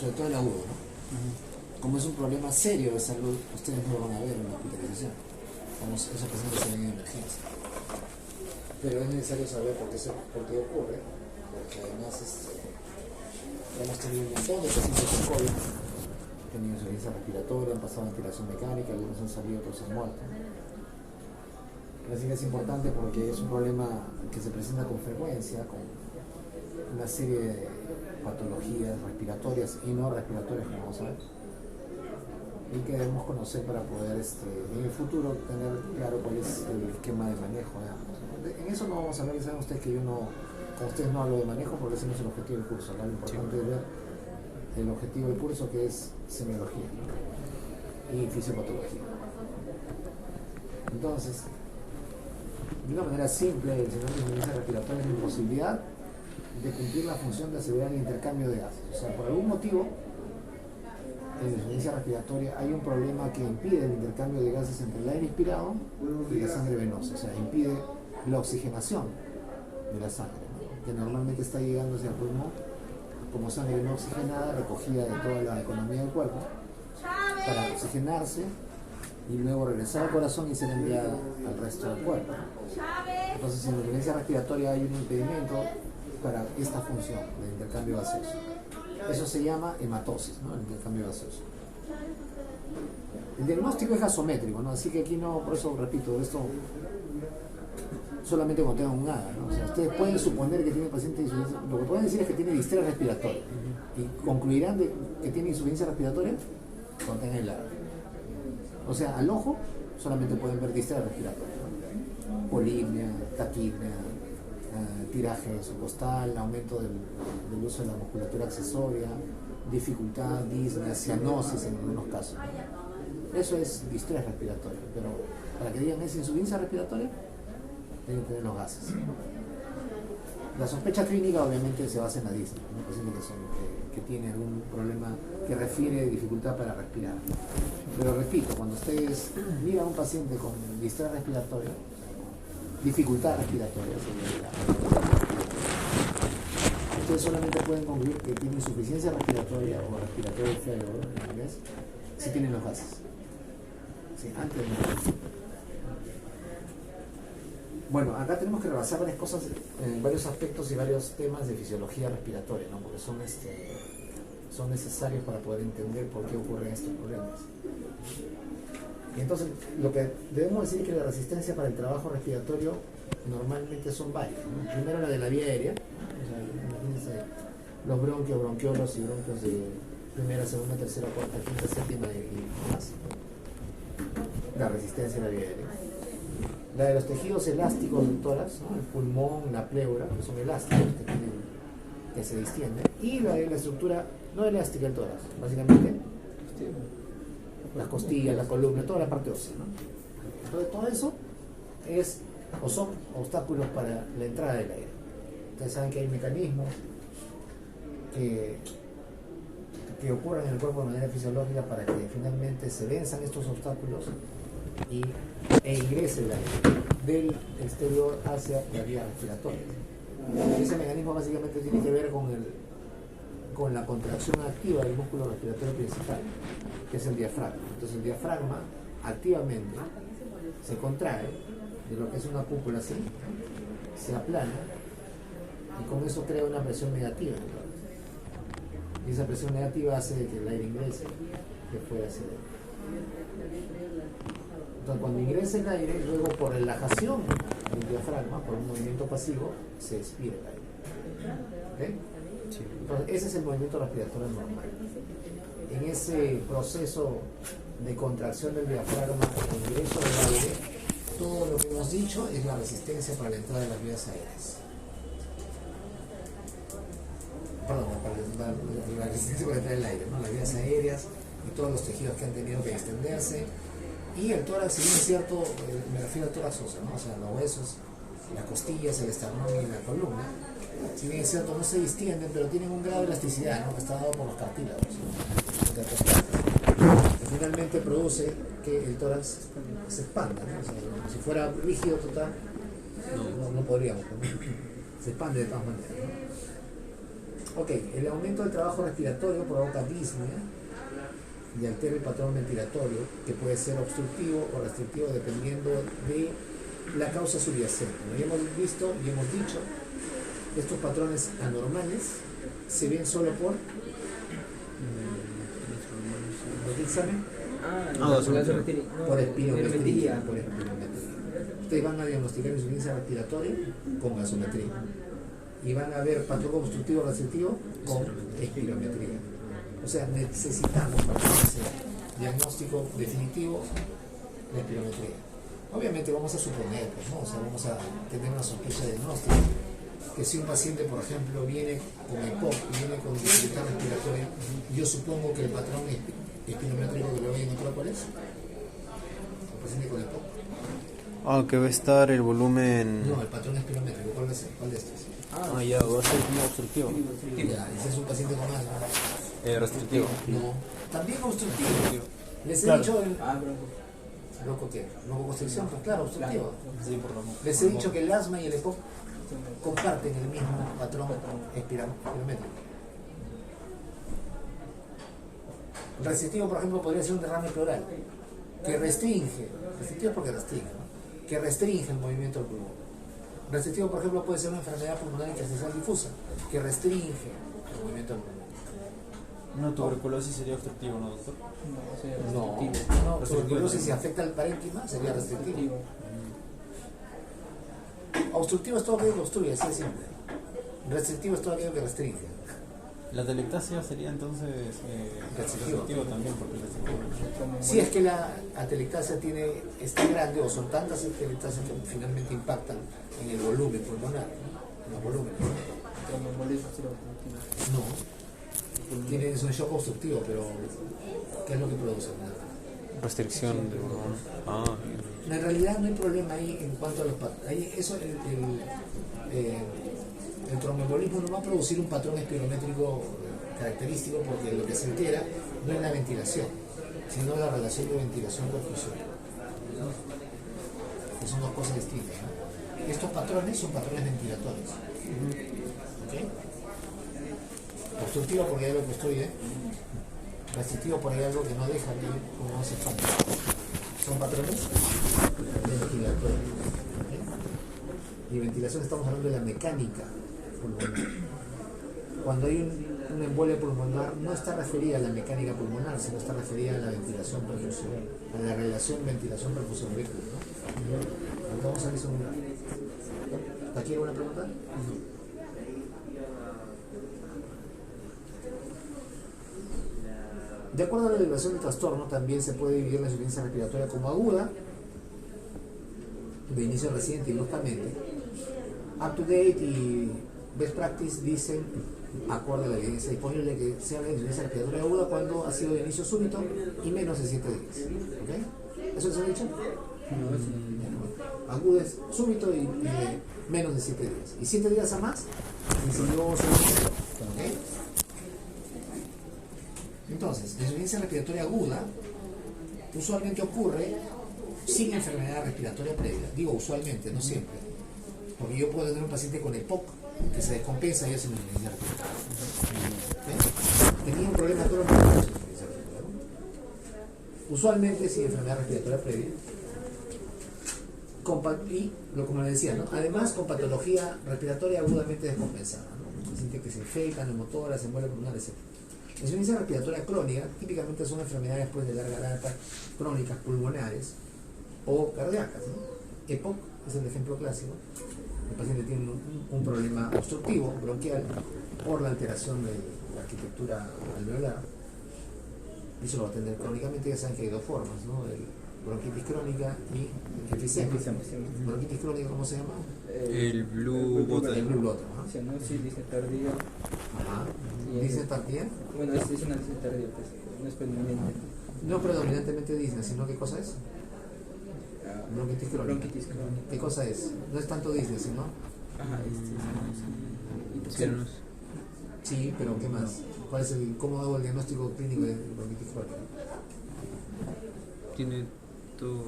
sobre todo el agudo, ¿no? Como es un problema serio de salud, ustedes no lo van a ver en la hospitalización. Como esos pacientes se ven en emergencia. Pero es necesario saber por qué ocurre, porque además hemos tenido un montón de pacientes con COVID, han tenido insuficiencia respiratoria, han pasado ventilación mecánica, algunos han salido, otros han muerto. Así que es importante porque es un problema que se presenta con frecuencia, con una serie de patologías respiratorias y no respiratorias, como vamos a ver, y que debemos conocer para poder en el futuro tener claro cuál es el esquema de manejo de ambos. En eso no vamos a ver, saben ustedes que yo no, con ustedes no hablo de manejo porque ese no es el objetivo del curso. Acá lo importante es ver el objetivo del curso, que es semiología, ¿no? Y fisiopatología. Entonces, de una manera simple, el síndrome de insuficiencia respiratoria es la imposibilidad de cumplir la función de asegurar el intercambio de gases. O sea, por algún motivo, en la insuficiencia respiratoria hay un problema que impide el intercambio de gases entre el aire inspirado y la sangre venosa. O sea, impide la oxigenación de la sangre, ¿no? Que normalmente está llegando hacia el pulmón como sangre no oxigenada, recogida de toda la economía del cuerpo, para oxigenarse y luego regresar al corazón y ser enviada al resto del cuerpo. Entonces, en la insuficiencia respiratoria hay un impedimento para esta función de intercambio gaseoso. Eso se llama hematosis, ¿no? El intercambio gaseoso. El diagnóstico es gasométrico, ¿no? Así que aquí no, por eso repito, esto solamente cuando tengan un AGA, ¿no? O sea, ustedes pueden suponer que tiene paciente de insuficiencia, lo que pueden decir es que tiene distrés respiratoria, y concluirán que tiene insuficiencia respiratoria cuando tengan el AGA. O sea, al ojo solamente pueden ver distrés respiratoria, ¿no? Polipnia, taquipnia, tiraje subcostal, aumento del uso de la musculatura accesoria, dificultad, disnea, cianosis en algunos casos. Eso es distrés respiratorio, pero para que digan es insuficiencia respiratoria, deben tener los gases. La sospecha clínica obviamente se basa en la disnea, ¿no? Pacientes que tiene algún problema que refiere dificultad para respirar. Pero repito, cuando ustedes miran a un paciente con distrés respiratorio, dificultad respiratoria, ustedes solamente pueden concluir que tiene insuficiencia respiratoria o respiratory failure en inglés si tienen los gases. Sí, antes no. Bueno, acá tenemos que rebasar varias cosas, varios aspectos y varios temas de fisiología respiratoria, ¿no? Porque son necesarios para poder entender por qué ocurren estos problemas. Y entonces, lo que debemos decir es que la resistencia para el trabajo respiratorio normalmente son varias, ¿no? Primero la de la vía aérea, o sea, imagínense los bronquios, bronquiolos y bronquios de primera, segunda, tercera, cuarta, quinta, séptima y más. La resistencia a la vía aérea. La de los tejidos elásticos del tórax, ¿no? El pulmón, la pleura, que son elásticos, que se distienden. Y la de la estructura no elástica del tórax, básicamente las costillas, la columna, toda la parte ósea, ¿no? Entonces todo eso es o son obstáculos para la entrada del aire. Ustedes saben que hay mecanismos que ocurren en el cuerpo de manera fisiológica para que finalmente se venzan estos obstáculos e ingrese el aire del exterior hacia la vía respiratoria. Ese mecanismo básicamente tiene que ver con la contracción activa del músculo respiratorio principal, que es el diafragma. Entonces el diafragma activamente se contrae de lo que es una cúpula así, se aplana y con eso crea una presión negativa. Y esa presión negativa hace que el aire ingrese, que puede hacer. Entonces cuando ingresa el aire, luego por relajación del diafragma, por un movimiento pasivo, se expira el aire. ¿Okay? Entonces ese es el movimiento respiratorio normal. En ese proceso de contracción del diafragma e ingreso del aire, todo lo que hemos dicho es la resistencia para la entrada de las vías aéreas. Perdón, para la resistencia para la entrada del aire, ¿no? Las vías aéreas y todos los tejidos que han tenido que extenderse. Y el tórax, si bien es cierto, me refiero al tórax óseo, ¿no? O sea, los huesos, las costillas, el esternón y la columna, si bien es cierto, no se distienden, pero tienen un grado de elasticidad, ¿no? Que está dado por los cartílagos, ¿no? Que finalmente produce que el tórax se expanda, ¿no? O sea, si fuera rígido total, no podríamos, ¿no? Se expande de todas maneras, ¿no? Ok, el aumento del trabajo respiratorio provoca disnea y altera el patrón ventilatorio, que puede ser obstructivo o restrictivo dependiendo de la causa subyacente. ¿No? Ya hemos visto y hemos dicho, estos patrones anormales se ven solo por ¿los del examen? Por espirometría. Ustedes van a diagnosticar insuficiencia respiratoria con gasometría y van a ver patrón obstructivo restrictivo con espirometría. O sea, necesitamos para ese diagnóstico definitivo la espirometría. Obviamente vamos a suponer, pues, ¿no? O sea, vamos a tener una sospecha diagnóstica, que si un paciente, por ejemplo, viene con EPOC, viene con dificultad respiratoria, yo supongo que el patrón espirométrico que le voy a encontrar, ¿cuál es? El paciente con EPOC. Que va a estar el volumen... No, el patrón espirométrico, ¿cuál va a ser? ¿Cuál de estos? ya, va a ser como obstructivo. Ya, ese es un paciente con asma. Restrictivo. No, también obstructivo. Les he dicho el... ¿Loco qué? ¿Lococonstricción? Pues claro, obstructivo. Sí, por favor. Les he dicho que el asma y el EPOC comparten el mismo patrón espirométrico. Restrictivo, por ejemplo, podría ser un derrame pleural que restringe, restrictivo porque restringe, ¿no? Que restringe el movimiento del pulmón. Restrictivo, por ejemplo, puede ser una enfermedad pulmonar intersticial difusa que restringe el movimiento del pulmón. Una tuberculosis sería obstructivo, ¿no, doctor? No, tuberculosis si afecta al parénquima sería restrictivo. Obstructivo es todo aquello que obstruye, así de simple. Restrictivo es todo aquello que restringe. La atelectasia sería entonces restrictivo también, porque restrictivo. Si es que la atelectasia es tan grande o son tantas atelectasias que finalmente impactan en el volumen pulmonar, ¿no? En los volúmenes. No, tiene un shock obstructivo, pero ¿qué es lo que produce? Restricción del volumen. En realidad no hay problema ahí en cuanto a los patrones. Eso el tromboembolismo no va a producir un patrón espirométrico característico, porque lo que se altera no es la ventilación, sino la relación de ventilación-perfusión, que son dos cosas distintas, ¿no? Estos patrones son patrones ventilatorios. ¿Okay? Obstructivo porque hay algo que obstruye, restrictivo porque hay algo que no deja que uno se expanda. Son patrones ventilatorios. ¿Okay? Y ventilación estamos hablando de la mecánica pulmonar. Cuando hay una embolia pulmonar, no está referida a la mecánica pulmonar, sino está referida a la ventilación-perfusión, a la relación ventilación-perfusión-vehículo, ¿no? Vamos a ver eso en un rato. ¿Aquí hay alguna pregunta? De acuerdo a la duración del trastorno, también se puede dividir la insuficiencia respiratoria como aguda, de inicio reciente y bruscamente. Up to date y best practice dicen, acorde a la evidencia disponible, que sea la insuficiencia respiratoria aguda cuando ha sido de inicio súbito y menos de 7 días. ¿Okay? ¿Eso les he dicho? Aguda es súbito y de menos de 7 días. Y 7 días a más, ¿okay? Entonces, la insuficiencia respiratoria aguda usualmente ocurre sin enfermedad respiratoria previa. Digo usualmente, no siempre. Porque yo puedo tener un paciente con EPOC que se descompensa y hace una insuficiencia respiratoria. Tenía un problema crónico de insuficiencia respiratoria. Usualmente sin enfermedad respiratoria previa. Y, como le decía, ¿no? Además con patología respiratoria agudamente descompensada, ¿no? Paciente que se infecta, neumotórax, embolia pulmonar, etc. La insuficiencia respiratoria crónica típicamente son enfermedades después de larga data crónicas pulmonares o cardíacas, ¿no? EPOC es el ejemplo clásico. El paciente tiene un problema obstructivo bronquial por la alteración de la arquitectura alveolar. Y eso lo va a tener crónicamente. Ya saben que hay dos formas, ¿no? Bronquitis crónica y enfisema. Bronquitis crónica, ¿cómo se llama? El blue bottle. El blue bottle, ¿no? Sí, dice tardía. Ajá. ¿Dice tardía? Bueno, es una dice tardía, pues, no es predominante. No predominantemente Disney, sino ¿qué cosa es? Bronquitis crónica. Bronquitis crónica. ¿Qué cosa es? No es tanto Disney, sino... Ajá, Sí, pero ¿qué más? ¿Cómo hago el diagnóstico clínico de bronquitis crónica? Tiene todo...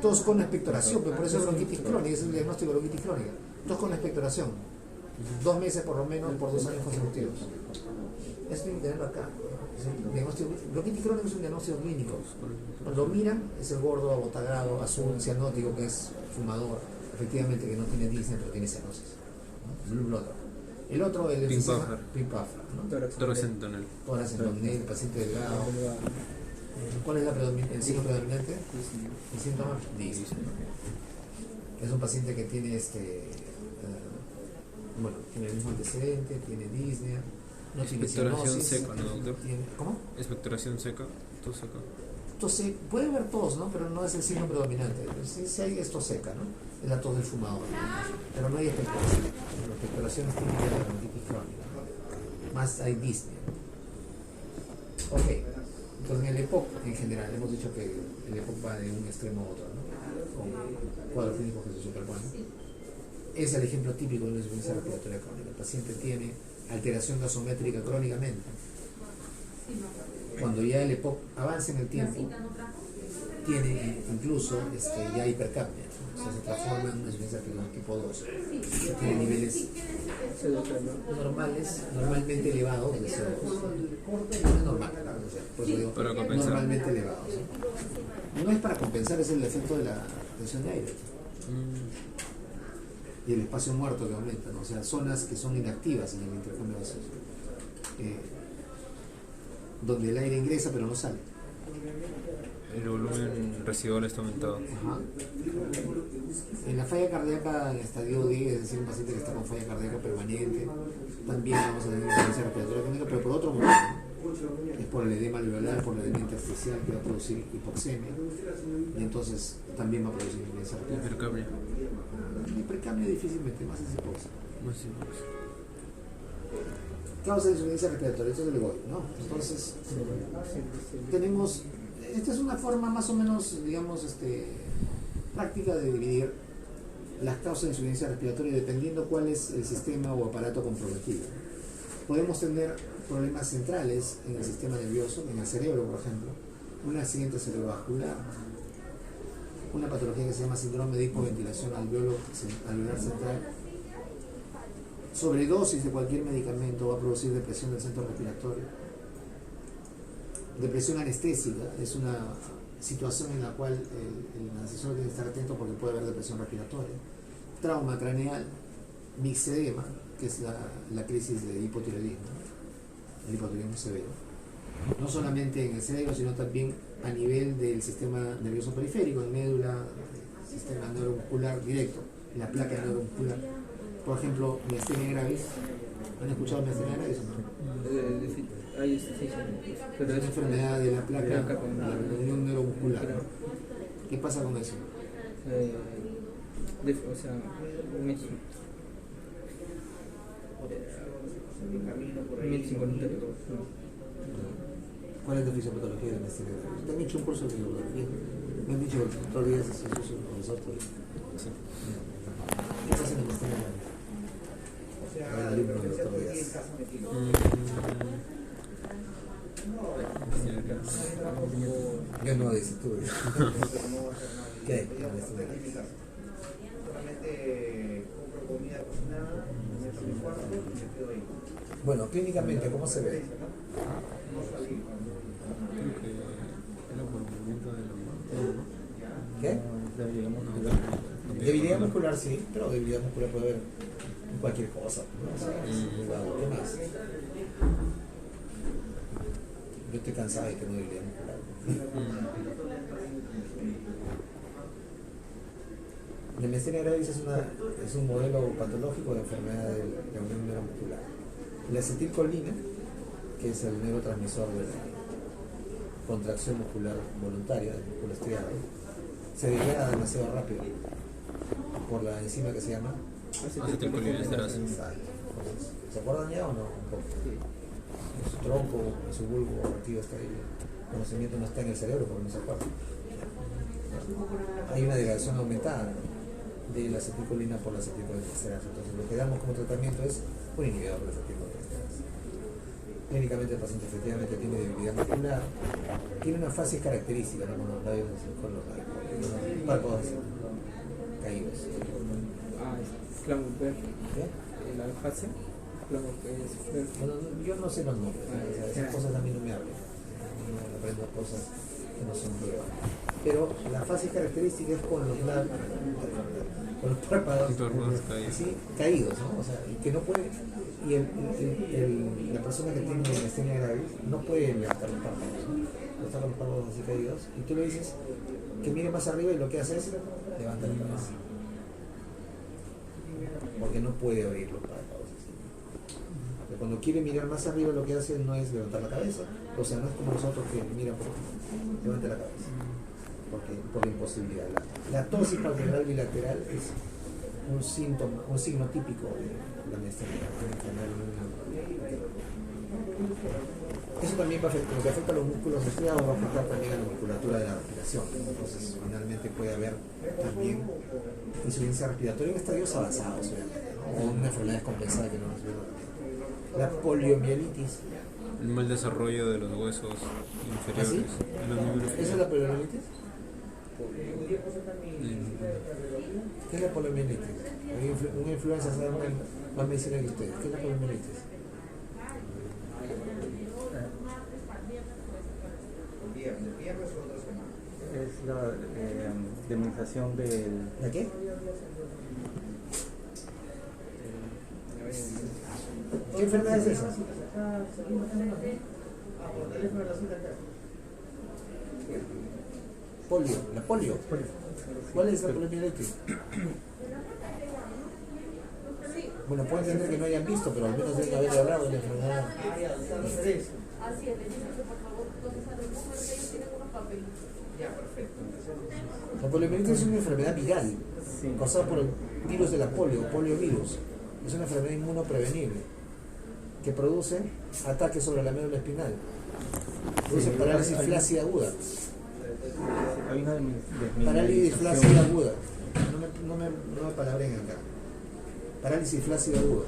Todos con la expectoración, pero por eso es bronquitis crónica, es el diagnóstico de bronquitis crónica. Todos con la expectoración. 2 meses por lo menos por 2 años consecutivos. Eso tiene que tenerlo acá. Bronquitis crónica es un diagnóstico clínico. Cuando miran, es el gordo, abotagado, azul, cianótico, que es fumador, efectivamente que no tiene disnea, pero tiene cianosis, ¿no? Blue blood. El otro, el enfisema, pink puffer, ¿no? Tórax abdominal. Tórax abdominal, el paciente delgado. ¿Cuál es el signo predominante? El síntoma disnea. Es un paciente que tiene bueno, tiene el mismo antecedente, tiene disnea, no tiene Expectoración cianosis, seca, ¿no, doctor? ¿Cómo? Expectoración seca, tos seca. Entonces, puede haber tos, ¿no? Pero no es el signo predominante. Sí hay tos seca, ¿no? Es la tos del fumador, ¿no? Pero no hay expectoración. La expectoración es típica de la bronquitis crónica, ¿no? Más hay disnea. Ok. Entonces, en el EPOC, en general, hemos dicho que el EPOC va de un extremo a otro, ¿no? Con cuadros clínicos que se superponen. Es el ejemplo típico de una insuficiencia respiratoria crónica. El paciente tiene alteración gasométrica crónicamente. Cuando ya el EPOC avanza en el tiempo, tiene incluso ya hipercapnia, ¿no? O sea, se transforma en una insuficiencia respiratoria tipo 2. Tiene niveles normales, normalmente elevados de CO2. No es normal, o sea, por eso digo, para compensar. Normalmente elevados, ¿no? No es para compensar, es el efecto de la tensión de aire. Y el espacio muerto que aumenta, ¿no? O sea, zonas que son inactivas en el intercambio gaseoso, donde el aire ingresa pero no sale. El volumen residual está aumentado. Ajá. En la falla cardíaca en estadio D, es decir, un paciente que está con falla cardíaca permanente, también vamos a tener insuficiencia respiratoria crónica, pero por otro motivo, ¿no? Es por el edema alveolar, por el edema intersticial que va a producir hipoxemia, y entonces también va a producir insuficiencia respiratoria. Hipercapnia difícilmente, más es hipoxia. Causa de insuficiencia respiratoria, esto es el EGOI, ¿no? Entonces, tenemos, esta es una forma más o menos, digamos, práctica de dividir las causas de insuficiencia respiratoria dependiendo cuál es el sistema o aparato comprometido. Podemos tener problemas centrales en el sistema nervioso, en el cerebro, por ejemplo, un accidente cerebrovascular, una patología que se llama síndrome de hipoventilación alveolar central, sobredosis de cualquier medicamento va a producir depresión del centro respiratorio. Depresión anestésica es una situación en la cual el asesor tiene que estar atento porque puede haber depresión respiratoria. Trauma craneal, mixedema, que es la crisis de hipotiroidismo, el hipotiroidismo severo. No solamente en el cerebro, sino también a nivel del sistema nervioso periférico, en médula, sistema neuromuscular directo, en la placa neuromuscular. Por ejemplo, miastenia gravis. ¿Han escuchado miastenia gravis o no? Sí, pero es una enfermedad de la placa, la reunión neuromuscular. Claro. ¿Qué pasa con eso? O sea, sin voluntario. ¿Cuál es la fisiopatología de la miastenia gravis? Te han hecho un curso de fisiopatología. Me han dicho que el doctor Díaz es un profesor. Sí. ¿Qué pasa en la miastenia gravis? El libro del doctor Díaz. Yo no dice tú. ¿Qué hay? Bueno, clínicamente, ¿cómo se ve? Creo que era por movimiento de la mano. ¿Qué? Debilidad muscular, sí, pero debilidad muscular puede haber cualquier cosa, ¿no? O sea, ¿qué más? Yo estoy cansado y tengo debilidad muscular. La miastenia gravis es un modelo patológico de enfermedad de la unión neuromuscular. La acetilcolina, que es el neurotransmisor de la contracción muscular voluntaria del músculo estriado, se degrada demasiado rápido por la enzima que se llama acetilcolinesterasa. ¿Se acuerdan ya o no? Un poco. Su tronco, su bulbo vertido está ahí. El conocimiento no está en el cerebro porque no se acuerda. Hay una degradación aumentada de la acetilcolina por la acetilcolinesterasa. Entonces lo que damos como tratamiento es un inhibidor de la acetilcolinesterasa. Clínicamente el paciente efectivamente tiene debilidad muscular, tiene una fase característica, ¿no? Con los labios párpados así, caídos. Claro, ¿Qué? la fase, lo que es. Bueno, yo no sé los nombres, o sea, esas cosas a mí no me hablan. No aprendo cosas que no son mías. Pero la fase característica es con los labios, con los párpados así caídos, ¿no? O sea, y que no puede, y la persona que tiene miastenia gravis no puede levantar los párpados, ¿no? Están los párpados así caídos, y tú le dices que mire más arriba y lo que hace es levantar la cabeza. Porque no puede abrir los párpados así. Pero cuando quiere mirar más arriba lo que hace no es levantar la cabeza, o sea, no es como nosotros que miran por levante la cabeza, porque por la imposibilidad. La tosis palpebral bilateral es un síntoma, un signo típico de la miastenia. Eso también va a afectar, lo que afecta a los músculos estriados va a afectar también a la musculatura de la respiración. Entonces, finalmente puede haber también insuficiencia respiratoria en estadios avanzados, o una enfermedad descompensada que no nos ve. La poliomielitis. El mal desarrollo de los huesos inferiores. ¿Ah, sí? ¿Esa es la poliomielitis? ¿Qué es la poliomielitis? Una influenza sabe más medicina que ustedes. ¿Qué es la poliomielitis? Es la demonización del... ¿La qué? ¿Qué enfermedad es esa? Polio, la polio. ¿Cuál es la poliomielitis? Bueno, pueden entender que no hayan visto, pero al menos deben haber hablado de la enfermedad. Así es, le dicen que por favor entonces a recoger que ellos tienen unos papeles. Ya, perfecto. La poliomielitis es una enfermedad viral, causada por el virus de la poliovirus. Es una enfermedad inmunoprevenible que produce ataques sobre la médula espinal. Produce parálisis flácida aguda. Hay una Parálisis flácida aguda. No me palabren acá. Parálisis flácida aguda.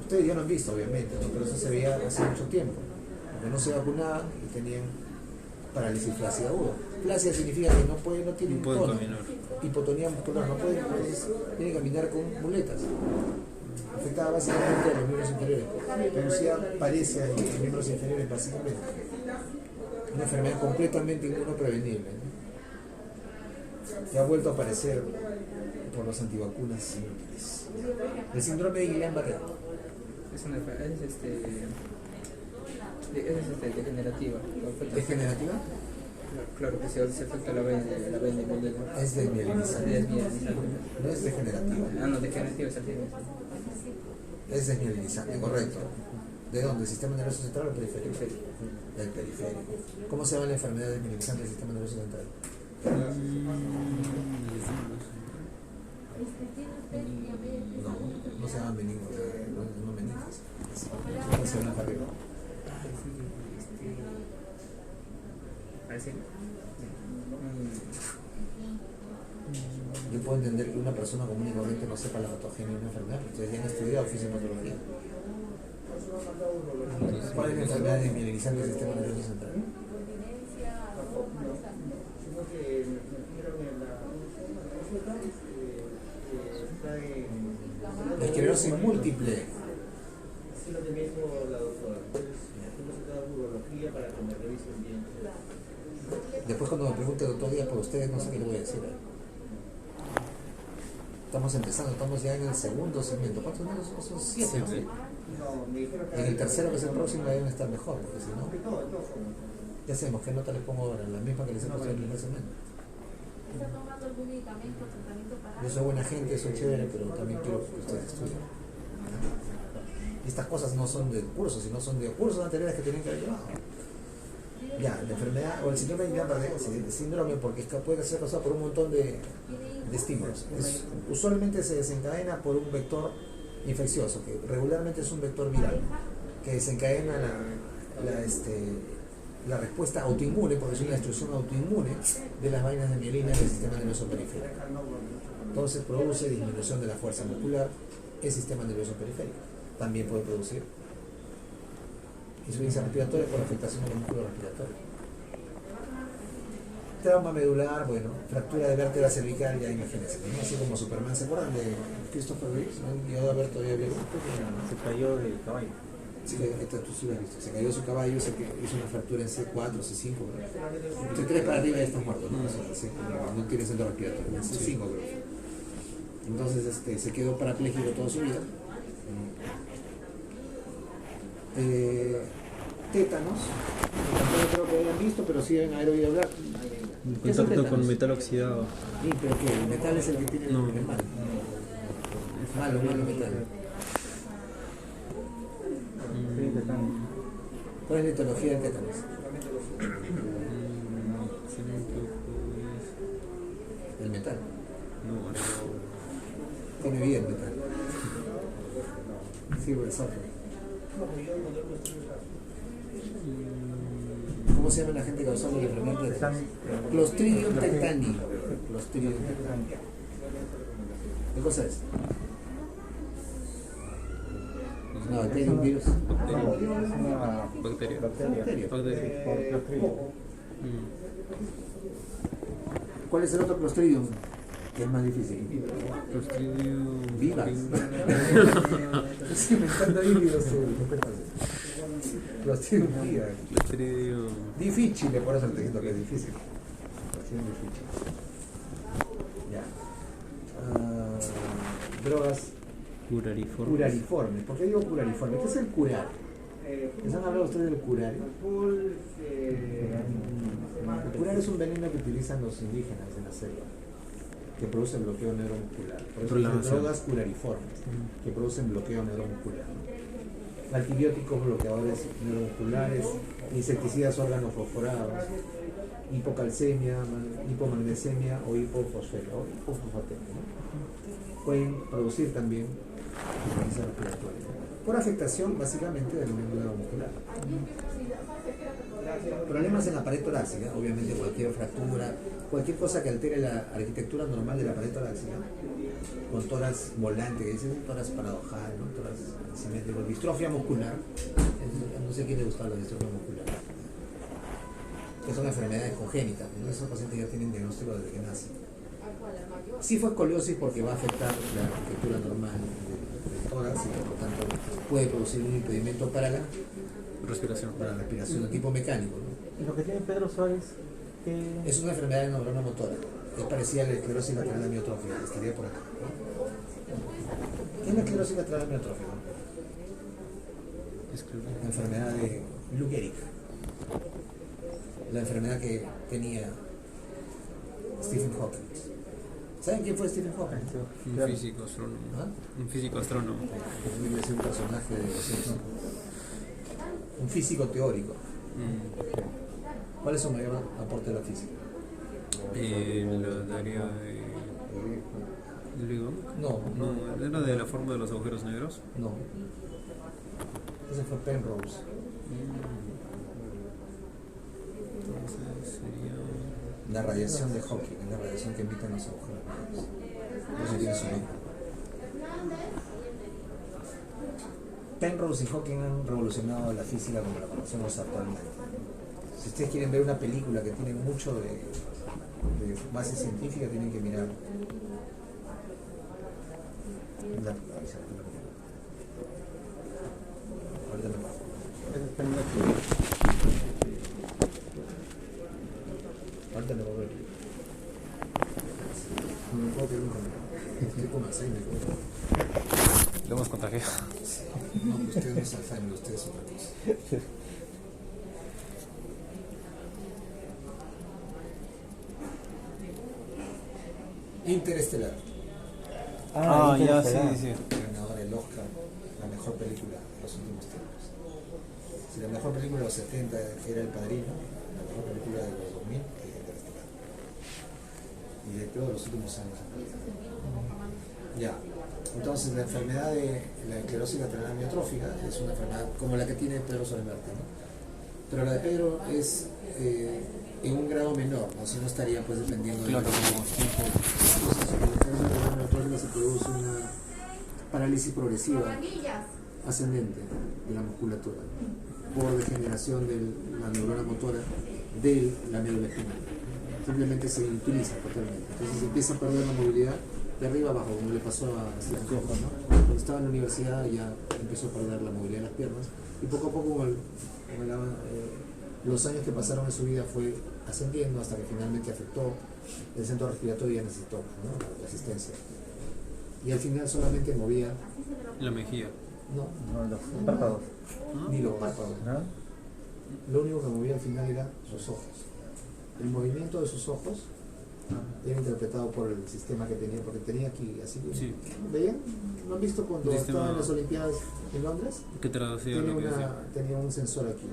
Ustedes ya lo han visto, obviamente, ¿no? Pero eso se veía hace mucho tiempo. Porque no se vacunaban y tenían parálisis flácida aguda. Flácida significa que no tienen tono. Hipotonía muscular, no pueden, entonces tienen que caminar con muletas. Afectaba básicamente a los miembros inferiores. Producía parecia en los miembros inferiores, básicamente. Una enfermedad completamente inmunoprevenible, ¿no? Que ha vuelto a aparecer por los antivacunas inútiles. El síndrome de Guillain-Barré. Es una enfermedad, degenerativa. ¿Degenerativa? Claro que se afecta la vena mielina. Es desmielinizante. No es degenerativa. Ah, no, degenerativa es altísima. Es desmielinizante, correcto. ¿De dónde? ¿El sistema nervioso central o periférico? Del periférico. ¿Cómo se llama la enfermedad desmielinizante del sistema nervioso central? No se llama meningo, no meninges. ¿Cómo se llama el arriba? Yo puedo entender que una persona común y corriente no sepa la patogenia de una enfermedad, pero ustedes ya han estudiado fisiopatología. ¿Cuál es la enfermedad desmielinizante del sistema nervioso central? La esclerosis múltiple. Después cuando me pregunte doctor Díaz por ustedes, no sé qué le voy a decir. Estamos empezando, estamos ya en el segundo segmento. ¿Cuántos meses son? 7, ¿no? En el tercero, que es el próximo, deben estar mejor, porque si no, ya sabemos qué nota les pongo ahora, la misma que les he puesto en el primer segmento. ¿Está tomando algún medicamento o tratamiento para...? Yo soy buena gente, soy chévere, pero también quiero que ustedes estudien. Y estas cosas no son de cursos, sino son de cursos anteriores que tienen que haber llevado. Ya, la enfermedad, o el síndrome de Guillain-Barré, el síndrome porque puede ser causado por un montón de estímulos. Usualmente se desencadena por un vector infeccioso, que regularmente es un vector viral, que desencadena la respuesta autoinmune, porque es una destrucción autoinmune de las vainas de mielina del sistema nervioso periférico. Entonces produce disminución de la fuerza muscular el sistema nervioso periférico. También puede producir insuficiencia respiratoria por afectación del músculo respiratorio. trauma medular, bueno, fractura de vértebra cervical, ya imagínense, ¿no? Así como Superman, ¿se acuerdan de Christopher Reeves? ¿No? Yo a ver todavía vivo. Se cayó del caballo. Sí, tú sí lo has visto. Se cayó su caballo, hizo una fractura en C4, C5, creo. C3 para arriba ya está muerto, ¿no? O sea, no tiene centro respiratorio, en C5 creo. Entonces se quedó parapléjico toda su vida. Tétanos, tampoco creo que hayan visto, pero sí deben haber oído hablar. ¿Qué es el Contacto tétanos? con metal oxidado. Sí, pero que el metal es el que tiene No. el mal. Malo metal. Sí, tétanos. ¿Cuál es la etiología del tétanos? El metal. Tiene vida el metal. Sí, pues sufre. ¿Cómo se llama la gente causando la enfermedad de tétanos? Clostridium tetani. Clostridium tetani. ¿Qué cosa es? No, es un virus. Es una Bacteria. bacteria. Bacteria. Por Clostridium. ¿Cuál es el otro Clostridium? Que es más difícil. Clostridium. Vivas. Sí, me encanta híbridos. Clostridium vivas. Clostridium. Difícil, por eso te diciendo que es difícil. Clostridium difícil. Ya. Drogas curariformes. ¿Por qué digo curariforme? ¿Qué es el curar? ¿Les han hablado ustedes del curar? El curar es un veneno que utilizan los indígenas en la selva, que produce bloqueo neuromuscular. Por eso son drogas curariformes, que producen bloqueo neuromuscular. Antibióticos bloqueadores neuromusculares, insecticidas órganos fosforados, hipocalcemia, hipomagnesemia o hipofosfatemia, ¿no? Pueden producir también insuficiencia respiratoria por afectación básicamente del médula muscular. Problemas en la pared torácica, obviamente cualquier fractura, cualquier cosa que altere la arquitectura normal de la pared torácica, con tórax volante, que dicen tórax paradojal, ¿no? Tórax asimétrico, distrofia muscular, no sé quién le gusta la distrofia muscular, que son enfermedades congénitas, ¿no? Esos pacientes ya tienen diagnóstico desde que nacen. Sí fue escoliosis porque va a afectar la arquitectura normal del tórax y por lo tanto puede producir un impedimento para la Respiración. de tipo mecánico, ¿no? Y lo que tiene Pedro Suárez, que Es una enfermedad de neurona motora, es parecida a la esclerosis lateral amiotrófica, estaría por acá, ¿no? ¿Qué es la esclerosis lateral amiotrófica? La enfermedad de Lou Gehrig, la enfermedad que tenía Stephen Hawking. ¿Saben quién fue Stephen Hawking? Un físico astrónomo. ¿Ah? Un físico astrónomo. Es un personaje de los Simpsons. Un físico teórico. ¿Cuál es su mayor aporte a la física? La área de Lego. No, No, era de la forma de los agujeros negros. no. Ese fue Penrose. Entonces sería. La radiación de Hawking, es la radiación que emiten los agujeros negros. Por eso tiene su nombre. Penrose y Hawking han revolucionado la física como la conocemos actualmente. Si ustedes quieren ver una película que tiene mucho de base científica, tienen que mirar ahorita me bajo. Ahorita me voy a ver. No me puedo quedar nunca. Estoy con Alzheimer. Lo hemos contagiado. No, pues ustedes no es Alzheimer, ustedes son otra cosa. Interestelar. Ya, sí. Ganadora del Oscar, la mejor película de los últimos tiempos. Si la mejor película de los 70 era El Padrino, la mejor película de los 2000 es Interestelar. Y de todos los últimos años en realidad. Ya. Entonces la enfermedad de la esclerosis lateral amiotrófica es una enfermedad como la que tiene Pedro Suárez Marte, ¿no? Pero la de Pedro es en un grado menor, ¿no? Si no estaría pues dependiendo de Claro, como tiempo. Entonces, en la esclerosis lateral amiotrófica se produce una parálisis progresiva ascendente de la musculatura por degeneración de la neurona motora de la médula espinal. simplemente se utiliza totalmente. Entonces empieza a perder la movilidad de arriba abajo, como le pasó a Stephen Hawking, ¿no? Cuando estaba en la universidad ya empezó a perder la movilidad de las piernas y poco a poco los años que pasaron en su vida fue ascendiendo hasta que finalmente afectó el centro respiratorio y ya necesitó, ¿no?, la asistencia. Y al final solamente movía La mejilla. no, No, los párpados. ni los párpados. ¿No? Lo único que movía al final era sus ojos. El movimiento de sus ojos era interpretado por el sistema que tenía, porque tenía aquí, así. Sí. ¿Veían? ¿No han visto cuando El sistema- estaban en las Olimpiadas en Londres? Que traducía lo que decía. Tenía un sensor aquí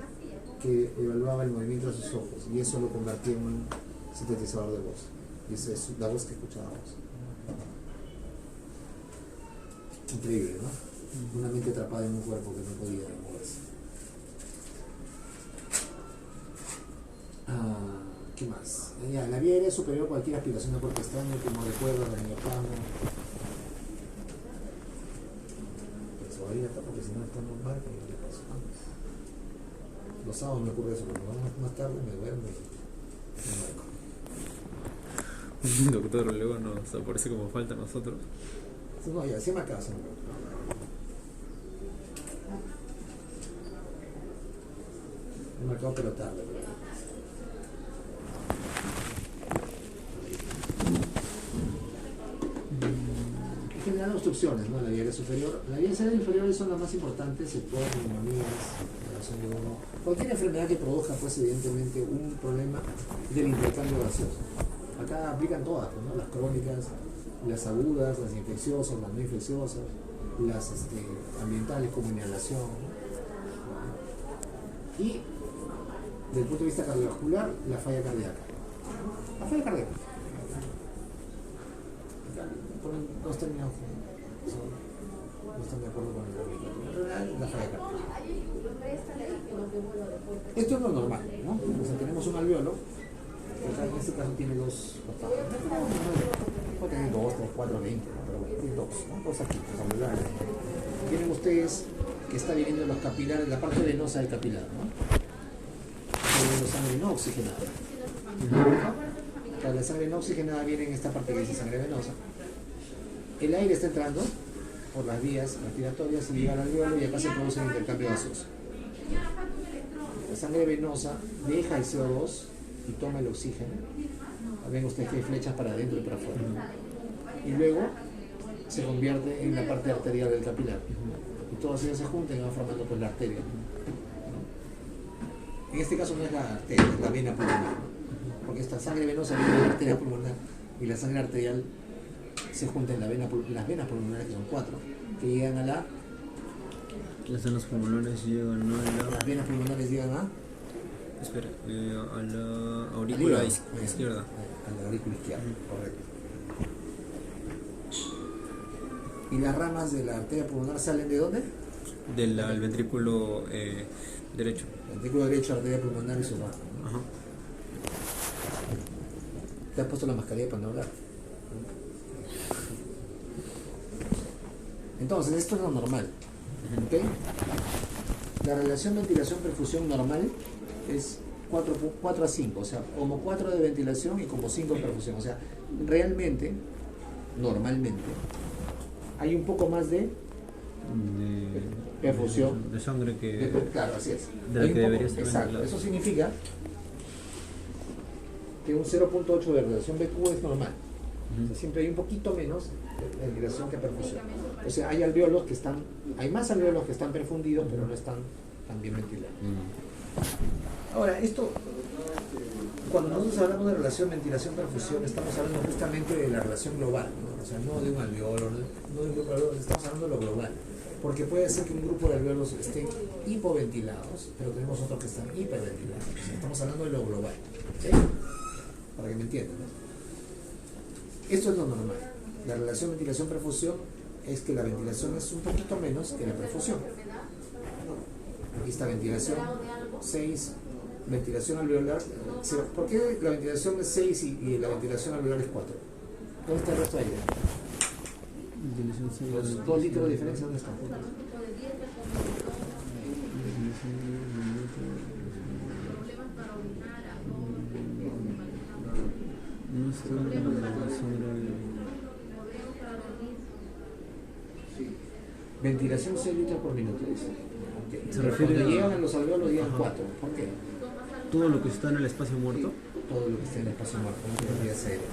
que evaluaba el movimiento de sus ojos y eso lo convertía en un sintetizador de voz. Y esa es la voz que escuchábamos. Increíble, ¿no? Una mente atrapada en un cuerpo que no podía moverse. ¿Qué más? Ya, la vía aérea superior cualquier aspiración de cuerpo extraño, como recuerdo, la mioplasma. Pues voy a ir acá porque si no está normal, que no le paso. Los sábados me ocurre eso, cuando vamos más tarde me duermo y me marco. Un doctor luego nos aparece como falta a nosotros. No, ya, sí me acabo, sí me acabo. Me he marcado pero tarde, pero... En general obstrucciones, ¿no? La vía aérea superior. La vía aérea inferior son las más importantes, sector, neumonías, relación de uno. Cualquier enfermedad que produzca, pues evidentemente, un problema del intercambio gaseoso. Acá aplican todas, ¿no? Las crónicas, las agudas, las infecciosas, las no infecciosas, las ambientales como inhalación, ¿no? Y desde el punto de vista cardiovascular, la falla cardíaca. La falla cardíaca. Ponen dos términos no están de acuerdo con el nomenclatura. La falla cardíaca. Esto es lo normal, ¿no? O sea, tenemos un alveolo, que en este caso tiene dos patas. Puede tener 2, 3, 4, 20, ¿no? Pero bueno, tiene dos, ¿no? Dos aquí, dos alveolares. Tienen ustedes que está viniendo en los capilares, la parte venosa del capilar, ¿no? Está viniendo sangre no oxigenada. La sangre no oxigenada viene en esta parte que dice sangre venosa. El aire está entrando por las vías respiratorias y llega al alveolo y acá se produce el intercambio gaseoso. La sangre venosa deja el CO2 y toma el oxígeno. Ven ustedes que hay flechas para adentro y para afuera. Y luego se convierte en la parte arterial del capilar. Y todas ellas se juntan y van formando pues la arteria. En este caso no es la arteria, es la vena pulmonar. Porque esta sangre venosa viene de la arteria pulmonar y la sangre arterial se junta en las venas pulmonares, que son 4, que llegan a la... Las venas pulmonares llegan a Las venas pulmonares llegan a... Espera, a la aurícula izquierda. A la aurícula izquierda, correcto. ¿Y las ramas de la arteria pulmonar salen de dónde? Del ventrículo derecho. El ventrículo derecho, arteria pulmonar y su rama, ¿no? Ajá. Te has puesto la mascarilla para no hablar. Entonces, esto es lo normal. ¿Ok? La relación ventilación-perfusión normal es 4 a 5, o sea, como 4 de ventilación y como 5 de perfusión. O sea, realmente, normalmente, hay un poco más de perfusión. De sangre que... Claro, así es. de la Hay un que poco- debería estar exacto. ventilada. Eso significa que un 0.8 de relación BQ es normal. O sea, siempre hay un poquito menos de ventilación que perfusión. O sea, hay alveolos que están, hay más alveolos que están perfundidos, pero no están tan bien ventilados. Ahora, esto, cuando nosotros hablamos de relación ventilación-perfusión, estamos hablando justamente de la relación global, ¿no? O sea, no de un alveolo, no de un grupo de alveolos, estamos hablando de lo global. Porque puede ser que un grupo de alveolos estén hipoventilados, pero tenemos otros que están hiperventilados. O sea, estamos hablando de lo global. ¿Sí? Para que me entiendan, ¿no? Esto es lo normal. La relación ventilación-perfusión es que la ventilación es un poquito menos que la perfusión. Aquí está ventilación 6, ventilación alveolar. ¿Por qué la ventilación es 6 y la ventilación alveolar es 4? ¿Dónde está el resto de aire? Los 2 litros de diferencia, ¿dónde están? está la sangre? Ventilación 6 litros por minuto, dice. Ok. Se Pero refiere cuando a- llegan a los alveolos llegan Ajá. 4. ¿Por qué? Todo lo que está en el espacio muerto. Todo lo que esté en el espacio muerto, no tiene vías aéreas.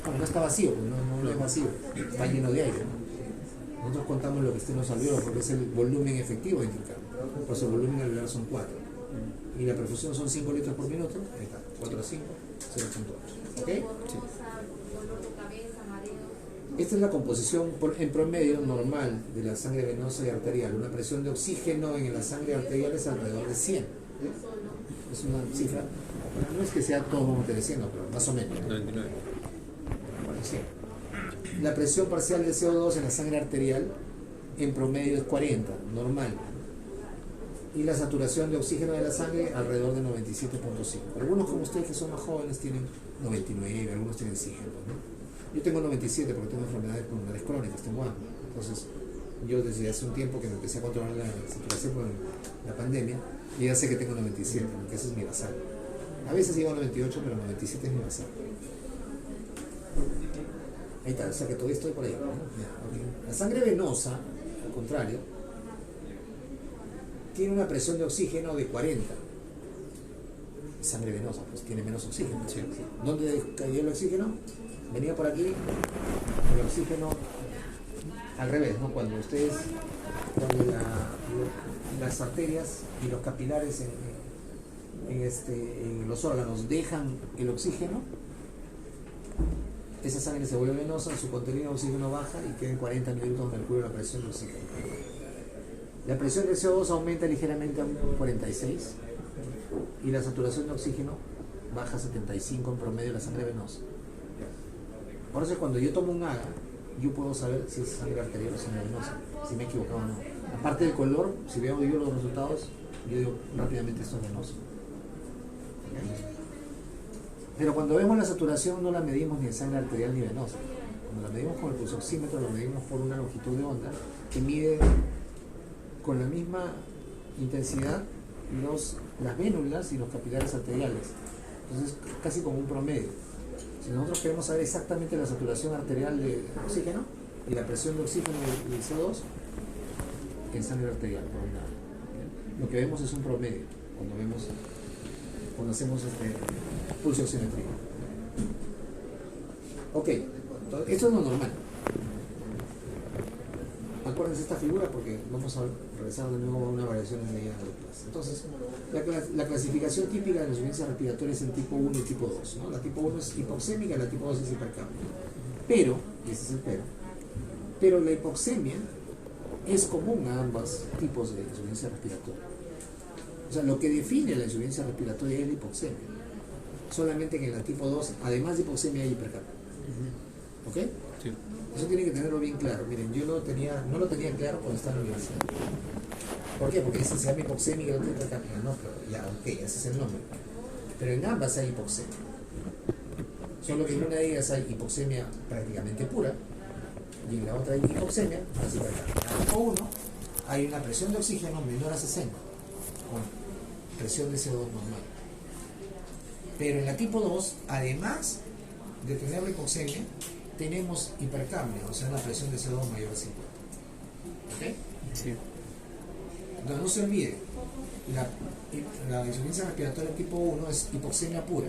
Bueno, no está vacío, pues no es vacío, está lleno de aire, ¿no? Nosotros contamos lo que esté en los alveolos porque es el volumen efectivo de intercambio. Por eso el volumen alveolar son 4. Y la perfusión son 5 litros por minuto. Ahí está, 4 a 5, 0.8. ¿Ok? Esta es la composición en promedio normal de la sangre venosa y arterial. Una presión de oxígeno en la sangre arterial es alrededor de 100. Es una cifra, bueno, no es que sea todo como te diciendo, pero más o menos, ¿no? 99. Bueno, sí. La presión parcial de CO2 en la sangre arterial en promedio es 40, normal. Y la saturación de oxígeno de la sangre alrededor de 97.5. Algunos como ustedes que son más jóvenes tienen 99, algunos tienen 100, ¿no? Yo tengo 97 porque tengo enfermedades pulmonares crónicas, tengo asma. Entonces, yo desde hace un tiempo que me empecé a controlar la saturación con la pandemia, y ya sé que tengo 97, porque ese es mi basal. A veces llego a 98, pero 97 es mi basal. Ahí está, o sea que todavía estoy por ahí, ¿no? Ya, ok. La sangre venosa, al contrario, tiene una presión de oxígeno de 40. Sangre venosa, pues tiene menos oxígeno. Sí. ¿Dónde cayó el oxígeno? Venía por aquí, el oxígeno al revés, ¿no? Cuando las arterias y los capilares en los órganos dejan el oxígeno, esa sangre se vuelve venosa, su contenido de oxígeno baja y queda en 40 minutos mercurio la presión de oxígeno. La presión de CO2 aumenta ligeramente a un 46 y la saturación de oxígeno baja a 75 en promedio de la sangre venosa. Por eso cuando yo tomo un AGA, yo puedo saber si es sangre arterial o sangre venosa, si me he equivocado o no. Aparte del color, si veo yo los resultados, yo digo rápidamente esto es venoso. Pero cuando vemos la saturación no la medimos ni en sangre arterial ni venosa. Cuando la medimos con el pulsoxímetro, lo medimos por una longitud de onda que mide con la misma intensidad las vénulas y los capilares arteriales. Entonces, casi como un promedio. Si nosotros queremos saber exactamente la saturación arterial de oxígeno y la presión de oxígeno y CO2 en sangre arterial, por un lado. Lo que vemos es un promedio cuando hacemos pulsioximetría. Ok, entonces, esto es lo normal. Acuérdense esta figura porque vamos a regresar de nuevo a una variación en medidas adultas. Entonces, la clasificación típica de la insuficiencia respiratoria es en tipo 1 y tipo 2, ¿no? La tipo 1 es hipoxémica, la tipo 2 es hipercápnica. Pero, y ese es el pero la hipoxemia es común a ambos tipos de insuficiencia respiratoria. O sea, lo que define la insuficiencia respiratoria es la hipoxemia. Solamente que en la tipo 2, además de hipoxemia, hay hipercapnia. ¿Ok? Sí. Eso tiene que tenerlo bien claro. Miren, yo no lo tenía claro cuando estaba en la universidad. ¿Por qué? Porque ese se llama hipoxemia y el otro hipercapnia. No, pero ya, ok, ese es el nombre. Pero en ambas hay hipoxemia. Solo que en una de ellas hay hipoxemia prácticamente pura y en la otra hay hipoxemia más hipercapnia. En la tipo 1 hay una presión de oxígeno menor a 60 con presión de CO2 normal. Pero en la tipo 2, además de tener la hipoxemia, tenemos hipercapnia, o sea, una presión de CO2 mayor a 50. ¿Ok? Sí. No se olvide, la insuficiencia respiratoria tipo 1 es hipoxemia pura,